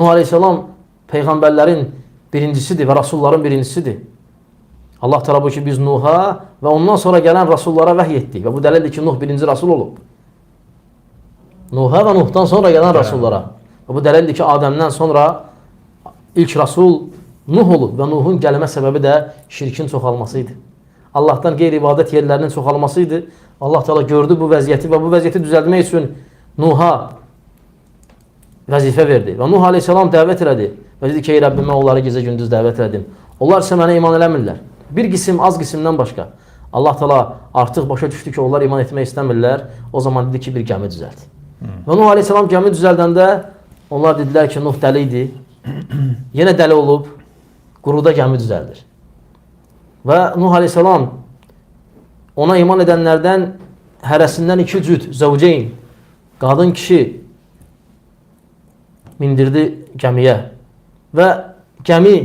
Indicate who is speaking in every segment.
Speaker 1: Nuh Aleyhisselam peyğəmbərlərin birincisidir və rasulların birincisidir. Allah Teala bu ki biz Nuh'a və ondan sonra gələn rasullara vəhy etdik və bu dəlildir ki Nuh birinci rasul olub. Nuh'a və Nuh'dan sonra gələn rasullara. Və bu dəlildir ki Adəmdən sonra ilk rasul Nuh olub və Nuh'un gəlmə səbəbi də şirkin çoxalmasıydı. Allahdan qeyri-ibadət yerlərinin çoxalmasıydı. Allah Teala gördü bu vəziyyəti və bu vəziyyəti düzəltmək üçün Nuh'a vəzifə verdi. Və Nuh Aleyhisselam dəvət elədi. Və dedi ki, ey Rəbbim, mən onları gecə gündüz dəvət elədim. Onlar isə mənə iman eləmirlər. Bir qism, az qismdən başqa. Allah Teala artıq başa düşdü ki, onlar iman etmək istəmirlər. O zaman dedi ki, bir gəmi düzəlt. Və Nuh Aleyhisselam gəmi düzəldəndə onlar dedilər ki, Nuh dəli idi. Yenə dəli olub, quruda gəmi düzəldir. Və Nuh Aleyhisselam ona iman edənlərdən hərəsindən 2 cüt, zəvceyn, qadın kişi mindirdi gəmiyə. Və gəmi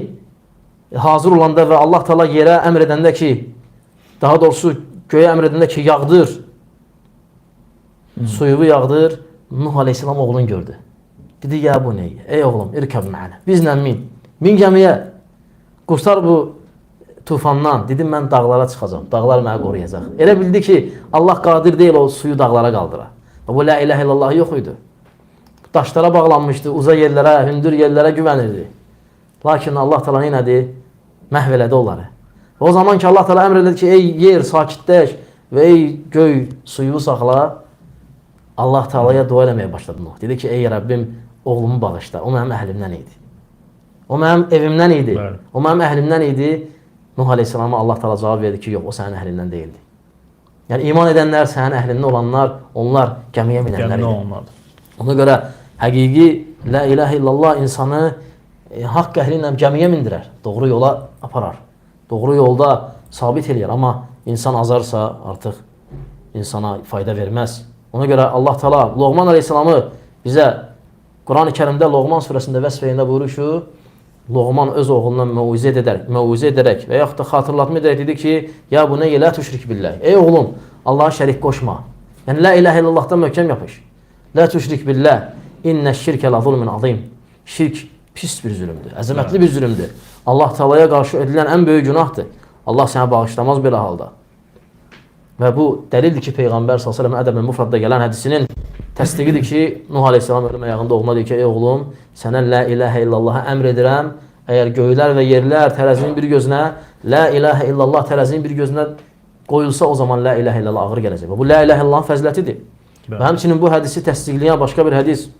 Speaker 1: hazır olanda və Allah Teala yerə əmr edəndə ki, daha doğrusu göyə əmr edəndə ki, yağdır, suyuvu yağdır, Nuh Aleyhisselam oğlunu gördü. Dedi, ya bu neyyə? Ey oğlum, irkəb mənə, bizlə min. Min gəmiyə, qurtar bu tufandan. Dedim, mən dağlara çıxacam, dağlar mənə qoruyacaq. Elə bildi ki, Allah qadir deyil o suyu dağlara qaldıra. Bu la ilahe illallah yox idi. Daşlara bağlanmışdı, uza yerlərə, hündür yerlərə güvənirdi. Lakin Allah Teala nədir? Məhv elədi onları. O zaman ki Allah Teala əmr elədi ki, ey yer sakitləş və ey göy suyu saxla, Allah Teala'ya dua eləməyə başladı Nuh. Dedi ki, ey Rəbbim, oğlumu bağışla. O mənim əhlimdən idi. O mənim evimdən idi. O mənim əhlimdən idi. Nuh Aleyhisselama Allah Teala cavab verdi ki, yox, o sənin əhlindən deyildi. Yəni iman edənlər, sənin əhlindən olanlar, onlar gəmiyə minənlər idi. Ona görə həqiqi la ilahe illallah insanı haqq əhli ilə gəmiyə mindirər, doğru yola aparar, doğru yolda sabit eləyər. Amma insan azarsa artıq insana fayda verməz. Ona görə Allah Teala Loğman Aleyhisselamı bizə Quran-ı Kərimdə Loğman surəsində vəsf edəndə buyurur ki, Loğman öz oğlundan məvuzə edərək və yaxud da xatırlatma edərək dedi ki, ya bu nə la tüşrik billah. Ey oğlum, Allaha şərik qoşma. Yəni la ilahe illallahdan möhkəm yapış. La tüşrik billah. İnnə şirkə la zulmun azim. Şirk pis bir zülümdür, əzəmətli bir zülümdür. Allah Teala'ya qarşı edilən ən böyük günahdır. Allah sənə bağışlamaz belə halda. Və bu dəlildir ki, Peyğəmbər s.ə.v Ədəb-ül Mufradda gələn hədisinin təsdiqidir ki, Nuh Aleyhisselam ölüm ayağında oğluna deyir ki, ey oğlum, sənə la ilahe illallah'a əmr edirəm. Əgər göylər və yerlər tərəzinin bir gözünə, la ilahe illallah tərəzinin bir gözünə qoyulsa, o zaman la ilahe illallah ağır gələcək. Və bu la ilahe illallahın fəzilətidir. Və həmçinin bu hədisi təsdiqləyən başqa bir hədis